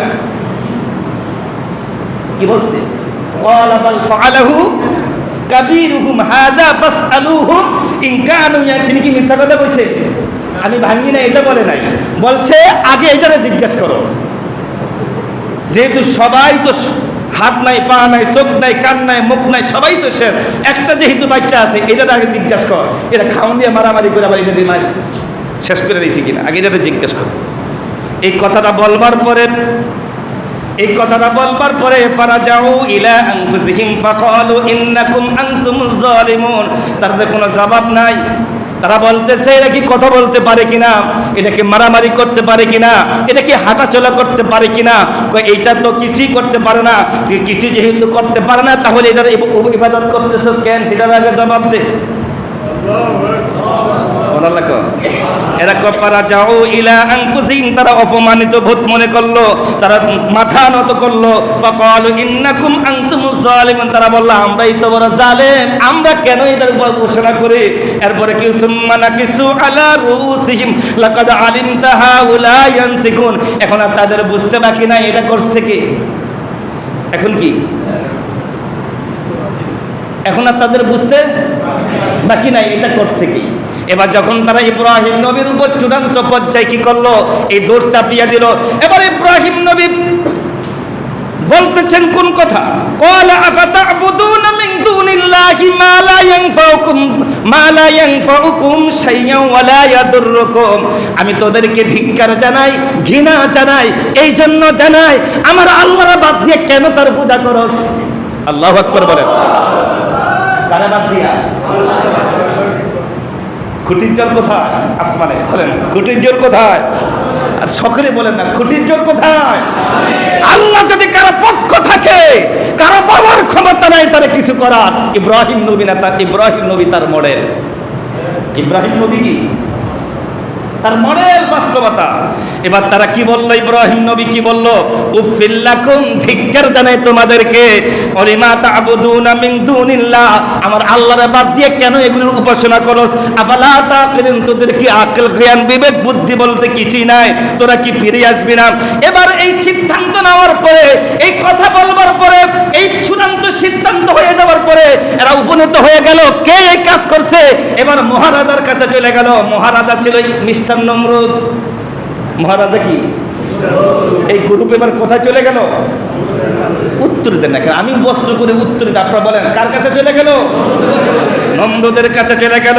কি বলছে? ক্বালা বাল ফাআলাহু কাবীরুহুম হাযা ফাসআলুহুম ইন কানু ইয়ানতিকুন। তিনি কি মিথ্যা কথা বলছে? আমি ভাঙি না এটা বলে নাই, বলছে আগে এটারে জিজ্ঞাসা করো। যেহেতু সবাই তো হাত নাই, পা নাই, চোখ নাই, কান নাই, মুখ নাই, সবাই তো শেষ, একটা যেহেতু বাচ্চা আছে, এটার আগে জিজ্ঞাসা কর, এটা খাওয়ান দিয়ে মারামারি করে আবার এটা দিয়ে মারি শেষ করে দিয়েছি কিনা, আগে এটাতে জিজ্ঞাসা কর। এই কথাটা বলবার পরে, এই কথাটা বলবার পরে ফারাজাউ ইলা আনফুসিহিম ফাকালু ইন্নাকুম আনতুমুজ জালিমুন। তাদের কোনো জবাব নাই। তারা বলতেছে এরা কি কথা বলতে পারে কিনা, এটা কি মারামারি করতে পারে কিনা, এটা কি হাঁটাচলা করতে পারে কিনা। এইটা তো কিছুই করতে পারে না, কিছু যেহেতু করতে পারে না, তাহলে এটার ইবাদত করতেছ কেন? এটার আগে জবাব দে। সুবহানাল্লাহ। এরা কপারা যাও ইলা আনফুসিহিম, তারা অপমানিত বোধ মনে করলো, তারা মাথা নত করলো। ফাকালু ইন্নাকুম আনতুমুজ জালিমুন, তারা বলল আমরাই তো বড় জালেম, আমরা কেন এদের উপর ঘোষণা করি? এরপরে কি সুম্মা নাকিসু আলা রুউসিহিম লাকাদ আলিমতা হাউলা ইয়ান্তিকুন, এখন আর তাদের বুঝতে বাকি নাই এটা করছে কি। এখন কি, এখন আর তাদের বুঝতে বাকি নাই এটা করছে কি। এবার যখন তারা ইব্রাহিম নবীর উপর চূড়ান্ত পর্যায়ে কি করলো, এই দোষ চাপিয়ে দিল। এবার ইব্রাহিম নবী বলতেছেন কোন কথা, ক্বালা আফাতা'বুদুনা মিন দুনিল্লাহি মা লা ইয়ানফাউকুম শাইআন ওয়া লা ইয়াদুররুকুম, আমি তোদেরকে ধিক্কার জানাই, ঘৃণা জানাই, এই জন্য জানাই আমার আল্লাহর বাদ দিয়ে কেন তার পূজা করস। আল্লাহু আকবার বলেন। কারা বাদ দিয়া? খুঁটির জোর কোথায়? আসমানে বলেন খুঁটির জোর কোথায়? আর সকলে বলেন না খুঁটির জোর কোথায়? আল্লাহ যদি কারো পক্ষ থাকে, কারো বাবার ক্ষমতা নাই তারা কিছু করার। ইব্রাহিম নবী না, তার ইব্রাহিম নবী তার মডেল। ইব্রাহিম নবী কি তার মডেল, বাস্তবতা। এবার তারা কি বলল, ইব্রাহিম নবী কি বলল, উফিল্লাকুম, ধিক্কার জানাই তোমাদেরকে, ওয়ালিমা তা'বুদুনা মিন দুনিল্লাহ, আমার আল্লাহর বাদ দিয়ে কেন এগুলোর উপাসনা করস। আফালা তাকিলুন, তোদের কি আকল জ্ঞান বিবেক বুদ্ধি বলতে কিছুই নাই, তোরা কি ফিরে আসবি না? এবার এই সিদ্ধান্ত নেওয়ার পরে, এই কথা বলবার পরে, এই চূড়ান্ত সিদ্ধান্ত হয়ে যাওয়ার পরে এরা উপনীত হয়ে গেল কে এই কাজ করছে। এবার মহারাজার কাছে চলে গেল। মহারাজা ছিল মিস্টার নমরুদ। মহারাজা কি এই গ্রুপ এবার কোথায় চলে গেল? উত্তর দেন না, আমি বস্ত্র করে উত্তর দিই, আপনারা বলেন কার কাছে চলে গেল? নমরুদের কাছে চলে গেল।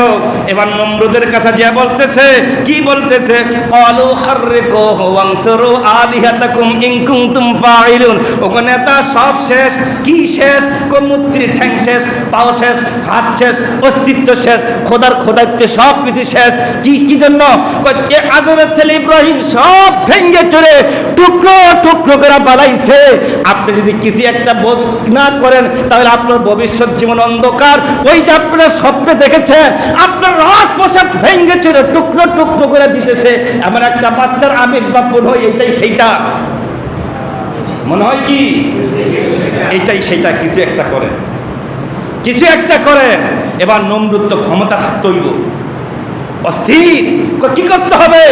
এবার নমরুদের কাছে গিয়ে বলতেছে, কি বলতেছে, ক্বালু হাররিকুহু ওয়ানসুরু আলিহাতাকুম ইন কুনতুম ফাইলুন। ওখানে তা সব শেষ। কি শেষ? মূর্তির ঠ্যাং শেষ, পাও শেষ, হাত শেষ, অস্তিত্ব শেষ, খোদার খোদাইতে সব কিছু শেষ। কি জন্য? আদমের ছেলে ইব্রাহিম সব ভেঙে চুরে টুকরো টুকরো করে বানাইছে। আপনি যদি কিছু একটা না করেন তাহলে আপনার ভবিষ্যৎ জীবন অন্ধকার। ওই যে আপনারা স্বপ্নে দেখেছেন আপনার রাত পোশাক ভেঙে চুরে টুকরো টুকরো করে দিতেছে, এমন একটা বাচ্চার আবেগ বা মনে হয় এইটাই সেইটা, মনে হয় কি এইটাই সেইটা, কিছু একটা করে, কিছু একটা করে। এবার নমরুদ তো ক্ষমতা থাকতইব, অস্থির। কি করতে হবে?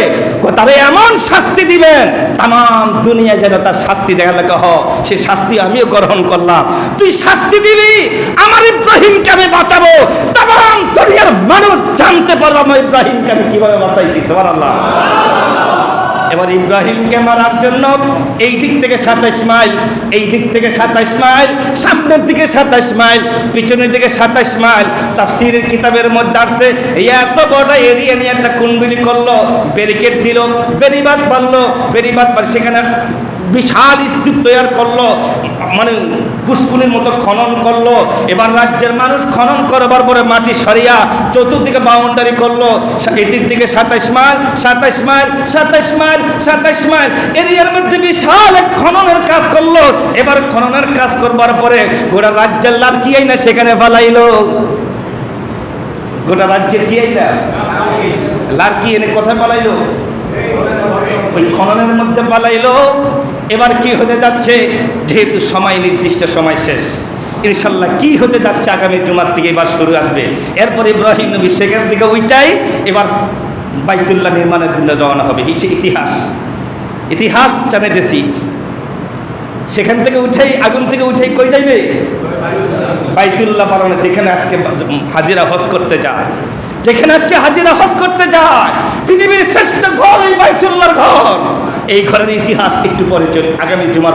তারা এমন শাস্তি দিবেন তাম দুনিয়া যেন তার শাস্তি দেখার লেখা হ, সে শাস্তি আমিও গ্রহণ করলাম। তুই শাস্তি দিবি, আমার ইব্রাহিমকে আমি বাঁচাবো, তাম দুনিয়ার মানুষ জানতে পারবো আমার ইব্রাহিমকে আমি কিভাবে বাঁচাইছি। সুবহানাল্লাহ। এবার ইব্রাহিমকে মারার জন্য এই দিক থেকে 27 মাইল, এই দিক থেকে 27 মাইল, সামনের দিকে 27 মাইল, পিছনের দিকে 27 মাইল। তাফসীরের কিতাবের মধ্যে আসছে এত বড় এরিয়া নিয়ে একটা কুণ্ডলি করলো, ব্যারিকেড দিল, বেড়িবাঁধ বাঁধলো, বেড়িবাঁধ সেখানে বিশাল স্তূপ তৈরি করলো, মানে পুষ্কুনির মতো খনন করলো। এবার রাজ্যের মানুষ খনন করবার পরে মাটি সরিয়া চতুর্দিকে বাউন্ডারি করলো। এদিক থেকে 27 মাইল, 27 মাইল, 27 মাইল, 27 মাইল এরিয়ার মধ্যে বিশাল এক খননের কাজ করলো। এবার খননের কাজ করবার পরে গোটা রাজ্যের লাভ কি না সেখানে ফালাইলো। গোটা রাজ্যের কি এইটা লার্কি এনে কোথায় পালাইলো? ওই খননের মধ্যে পালাইলো। এবার কি হতে যাচ্ছে, যেহেতু সময় নির্দিষ্ট সময় শেষ, ইনশাল্লাহ কি হতে যাচ্ছে আগামী জুমার থেকে এবার শুরু আসবে। এরপর ইব্রাহিম নবী সেখান থেকে ওইটাই এবার বাইতুল্লাহ নির্মাণের জন্য রওনা হবে। ইতিহাস ইতিহাস জানাইতেছি। সেখান থেকে উঠেই আগুন থেকে উঠেই কই যাইবে? বাইতুল্লাহ বানানো, যেখানে আজকে হাজিরা হজ করতে যায়, যেখানে আজকে হাজিরা হজ করতে যায়। পৃথিবীর শ্রেষ্ঠ ঘর এই বাইতুল্লাহর ঘর। এই ঘরের ইতিহাস একটু পরে আগামী জুমার